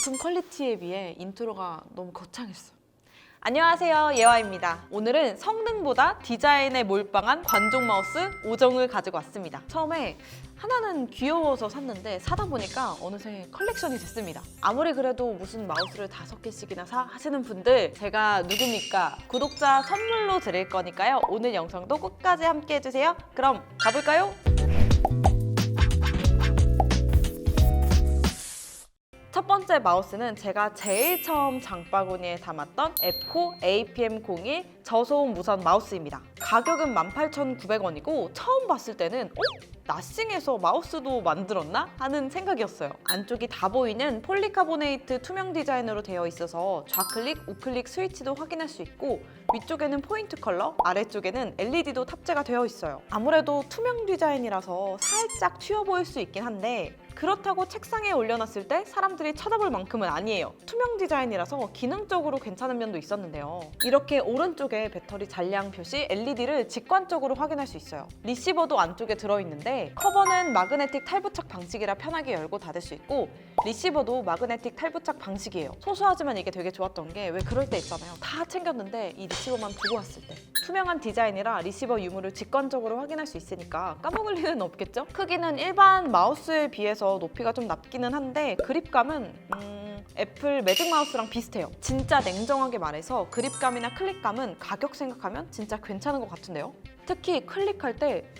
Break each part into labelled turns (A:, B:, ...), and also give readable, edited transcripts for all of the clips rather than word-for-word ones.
A: 제품 퀄리티에 비해 인트로가 너무 거창했어. 안녕하세요, 예화입니다. 오늘은 성능보다 디자인에 몰빵한 관종 마우스 5종을 가지고 왔습니다. 처음에 하나는 귀여워서 샀는데 사다 보니까 어느새 컬렉션이 됐습니다. 아무리 그래도 무슨 마우스를 5개씩이나 사 하시는 분들, 제가 누굽니까? 구독자 선물로 드릴 거니까요. 오늘 영상도 끝까지 함께 해주세요. 그럼 가볼까요? 첫 번째 마우스는 제가 제일 처음 장바구니에 담았던 에코 APM01 저소음 무선 마우스입니다. 가격은 18,900원이고 처음 봤을 때는 나싱에서 마우스도 만들었나? 하는 생각이었어요. 안쪽이 다 보이는 폴리카보네이트 투명 디자인으로 되어 있어서 좌클릭, 우클릭 스위치도 확인할 수 있고 위쪽에는 포인트 컬러, 아래쪽에는 LED도 탑재가 되어 있어요. 아무래도 투명 디자인이라서 살짝 튀어 보일 수 있긴 한데 그렇다고 책상에 올려놨을 때 사람들이 쳐다볼 만큼은 아니에요. 투명 디자인이라서 기능적으로 괜찮은 면도 있었는데요. 이렇게 오른쪽에 배터리 잔량 표시 LED를 직관적으로 확인할 수 있어요. 리시버도 안쪽에 들어있는데 커버는 마그네틱 탈부착 방식이라 편하게 열고 닫을 수 있고 리시버도 마그네틱 탈부착 방식이에요. 소소하지만 이게 되게 좋았던 게 왜 그럴 때 있잖아요. 다 챙겼는데 이 리시버만 두고 왔을 때 투명한 디자인이라 리시버 유무를 직관적으로 확인할 수 있으니까 까먹을 일은 없겠죠? 크기는 일반 마우스에 비해서 높이가 좀 낮기는 한데 그립감은 애플 매직 마우스랑 비슷해요. 진짜 냉정하게 말해서 그립감이나 클릭감은 가격 생각하면 진짜 괜찮은 것 같은데요? 특히 클릭할 때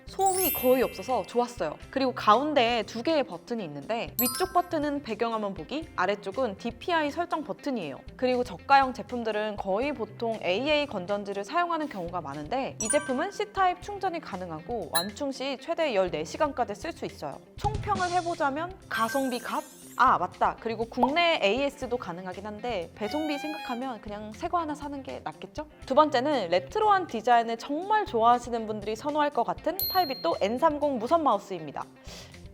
A: 소음이 거의 없어서 좋았어요. 그리고 가운데에 2개의 버튼이 있는데 위쪽 버튼은 배경화면 보기, 아래쪽은 DPI 설정 버튼이에요. 그리고 저가형 제품들은 거의 보통 AA 건전지를 사용하는 경우가 많은데 이 제품은 C타입 충전이 가능하고 완충 시 최대 14시간까지 쓸 수 있어요. 총평을 해보자면 가성비 값? 아 맞다, 그리고 국내 AS도 가능하긴 한데 배송비 생각하면 그냥 새 거 하나 사는 게 낫겠죠? 두 번째는 레트로한 디자인을 정말 좋아하시는 분들이 선호할 것 같은 8비토 N30 무선 마우스입니다.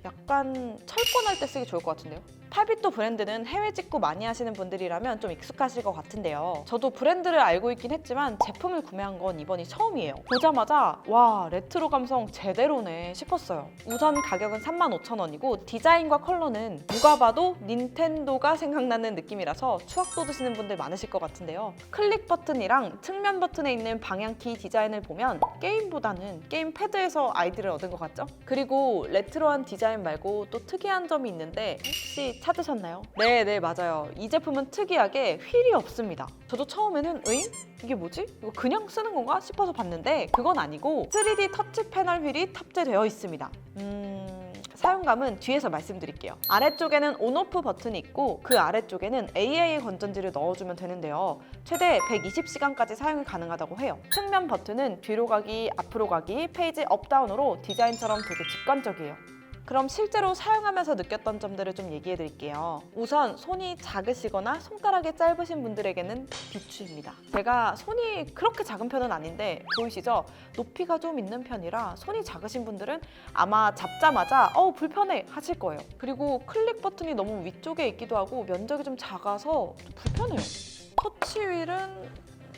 A: 약간 철권할 때 쓰기 좋을 것 같은데요? 8비토 브랜드는 해외 직구 많이 하시는 분들이라면 좀 익숙하실 것 같은데요. 저도 브랜드를 알고 있긴 했지만 제품을 구매한 건 이번이 처음이에요. 보자마자 와, 레트로 감성 제대로네 싶었어요. 우선 가격은 35,000원이고 디자인과 컬러는 누가 봐도 닌텐도가 생각나는 느낌이라서 추억 돋으시는 분들 많으실 것 같은데요. 클릭 버튼이랑 측면 버튼에 있는 방향키 디자인을 보면 게임보다는 게임 패드에서 아이디를 얻은 것 같죠? 그리고 레트로한 디자인 말고 또 특이한 점이 있는데 혹시 찾으셨나요? 네, 맞아요. 이 제품은 특이하게 휠이 없습니다. 저도 처음에는 이게 뭐지? 이거 그냥 쓰는 건가 싶어서 봤는데 그건 아니고 3D 터치 패널 휠이 탑재되어 있습니다. 사용감은 뒤에서 말씀드릴게요. 아래쪽에는 온오프 버튼이 있고 그 아래쪽에는 AA 건전지를 넣어주면 되는데요. 최대 120시간까지 사용이 가능하다고 해요. 측면 버튼은 뒤로 가기, 앞으로 가기, 페이지 업다운으로 디자인처럼 되게 직관적이에요. 그럼 실제로 사용하면서 느꼈던 점들을 좀 얘기해 드릴게요. 우선 손이 작으시거나 손가락이 짧으신 분들에게는 비추입니다. 제가 손이 그렇게 작은 편은 아닌데 보이시죠? 높이가 좀 있는 편이라 손이 작으신 분들은 아마 잡자마자 불편해 하실 거예요. 그리고 클릭 버튼이 너무 위쪽에 있기도 하고 면적이 좀 작아서 좀 불편해요. 터치 휠은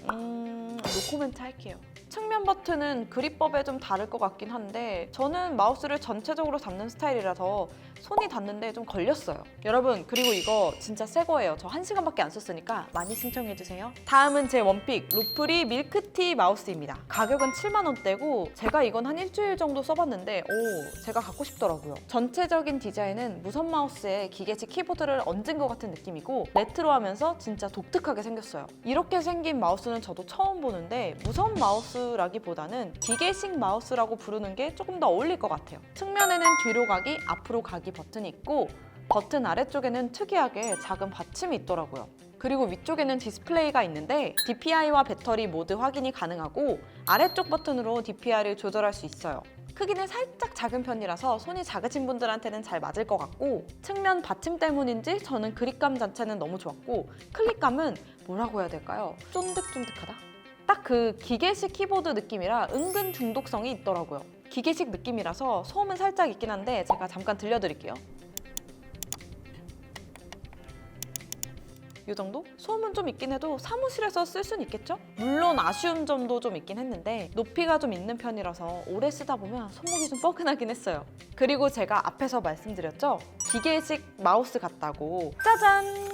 A: 노코멘트 할게요. 측면 버튼은 그립법에 좀 다를 것 같긴 한데 저는 마우스를 전체적으로 잡는 스타일이라서 손이 닿는데 좀 걸렸어요. 여러분, 그리고 이거 진짜 새 거예요. 저 1시간밖에 안 썼으니까 많이 신청해주세요. 다음은 제 원픽 로프리 밀크티 마우스입니다. 가격은 7만원대고 제가 이건 한 일주일 정도 써봤는데 제가 갖고 싶더라고요. 전체적인 디자인은 무선 마우스에 기계식 키보드를 얹은 것 같은 느낌이고 레트로하면서 진짜 독특하게 생겼어요. 이렇게 생긴 마우스는 저도 처음 보는데 무선 마우스라기보다는 기계식 마우스라고 부르는 게 조금 더 어울릴 것 같아요. 측면에는 뒤로 가기, 앞으로 가기 버튼이 있고 버튼 아래쪽에는 특이하게 작은 받침이 있더라고요. 그리고 위쪽에는 디스플레이가 있는데 DPI와 배터리 모드 확인이 가능하고 아래쪽 버튼으로 DPI를 조절할 수 있어요. 크기는 살짝 작은 편이라서 손이 작으신 분들한테는 잘 맞을 것 같고 측면 받침 때문인지 저는 그립감 자체는 너무 좋았고 클릭감은 뭐라고 해야 될까요? 쫀득쫀득하다? 딱 그 기계식 키보드 느낌이라 은근 중독성이 있더라고요. 기계식 느낌이라서 소음은 살짝 있긴 한데 제가 잠깐 들려드릴게요. 이 정도? 소음은 좀 있긴 해도 사무실에서 쓸 수는 있겠죠? 물론 아쉬운 점도 좀 있긴 했는데 높이가 좀 있는 편이라서 오래 쓰다 보면 손목이 좀 뻐근하긴 했어요. 그리고 제가 앞에서 말씀드렸죠? 기계식 마우스 같다고. 짜잔!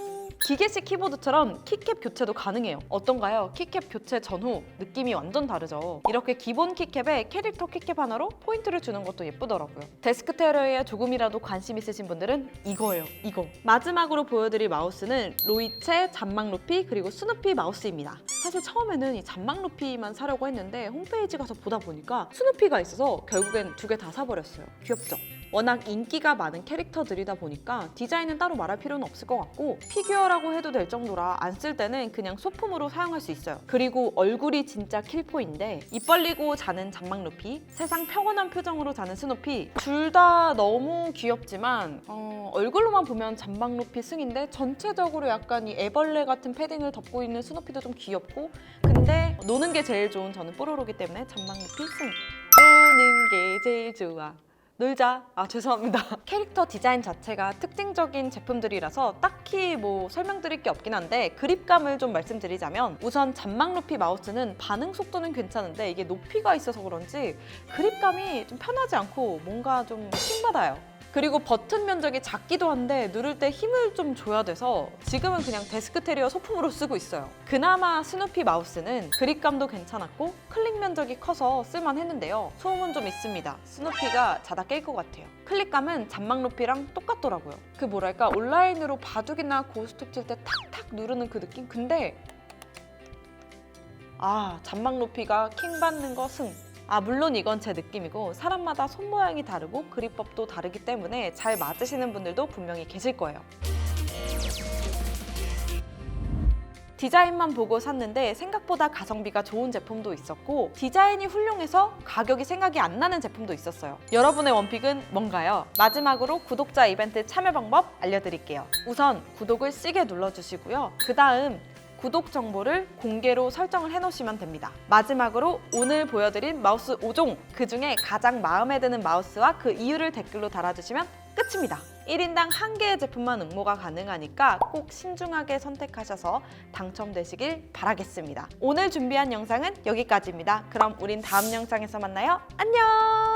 A: 기계식 키보드처럼 키캡 교체도 가능해요. 어떤가요? 키캡 교체 전후 느낌이 완전 다르죠. 이렇게 기본 키캡에 캐릭터 키캡 하나로 포인트를 주는 것도 예쁘더라고요. 데스크 테러에 조금이라도 관심 있으신 분들은 이거예요. 이거. 마지막으로 보여드릴 마우스는 로이체 잔망 루피 그리고 스누피 마우스입니다. 사실 처음에는 이 잔망 루피만 사려고 했는데 홈페이지 가서 보다 보니까 스누피가 있어서 결국엔 두 개 다 사버렸어요. 귀엽죠? 워낙 인기가 많은 캐릭터들이다 보니까 디자인은 따로 말할 필요는 없을 것 같고 피규어라고 해도 될 정도라 안 쓸 때는 그냥 소품으로 사용할 수 있어요. 그리고 얼굴이 진짜 킬포인데 입 벌리고 자는 잔망 루피, 세상 평온한 표정으로 자는 스누피 둘 다 너무 귀엽지만 얼굴로만 보면 잔망 루피 승인데 전체적으로 약간 이 애벌레 같은 패딩을 덮고 있는 스누피도 좀 귀엽고 근데 노는 게 제일 좋은 저는 뽀로로기 때문에 잔망 루피 승. 노는 게 제일 좋아. 놀자. 죄송합니다. 캐릭터 디자인 자체가 특징적인 제품들이라서 딱히 뭐 설명드릴 게 없긴 한데 그립감을 좀 말씀드리자면 우선 잔망 루피 마우스는 반응 속도는 괜찮은데 이게 높이가 있어서 그런지 그립감이 좀 편하지 않고 뭔가 좀 킹받아요. 그리고 버튼 면적이 작기도 한데 누를 때 힘을 좀 줘야 돼서 지금은 그냥 데스크 테리어 소품으로 쓰고 있어요. 그나마 스누피 마우스는 그립감도 괜찮았고 클릭 면적이 커서 쓸만했는데요. 소음은 좀 있습니다. 스누피가 자다 깰 것 같아요. 클릭감은 잔망 루피랑 똑같더라고요. 그 뭐랄까 온라인으로 바둑이나 고스톱 칠 때 탁탁 누르는 그 느낌? 근데 잔망 루피가 킹 받는 거 승. 물론 이건 제 느낌이고 사람마다 손 모양이 다르고 그립법도 다르기 때문에 잘 맞으시는 분들도 분명히 계실 거예요. 디자인만 보고 샀는데 생각보다 가성비가 좋은 제품도 있었고 디자인이 훌륭해서 가격이 생각이 안 나는 제품도 있었어요. 여러분의 원픽은 뭔가요? 마지막으로 구독자 이벤트 참여 방법 알려드릴게요. 우선 구독을 시게 눌러주시고요. 그 다음 구독 정보를 공개로 설정을 해놓으시면 됩니다. 마지막으로 오늘 보여드린 마우스 5종 그 중에 가장 마음에 드는 마우스와 그 이유를 댓글로 달아주시면 끝입니다. 1인당 1개의 제품만 응모가 가능하니까 꼭 신중하게 선택하셔서 당첨되시길 바라겠습니다. 오늘 준비한 영상은 여기까지입니다. 그럼 우린 다음 영상에서 만나요. 안녕!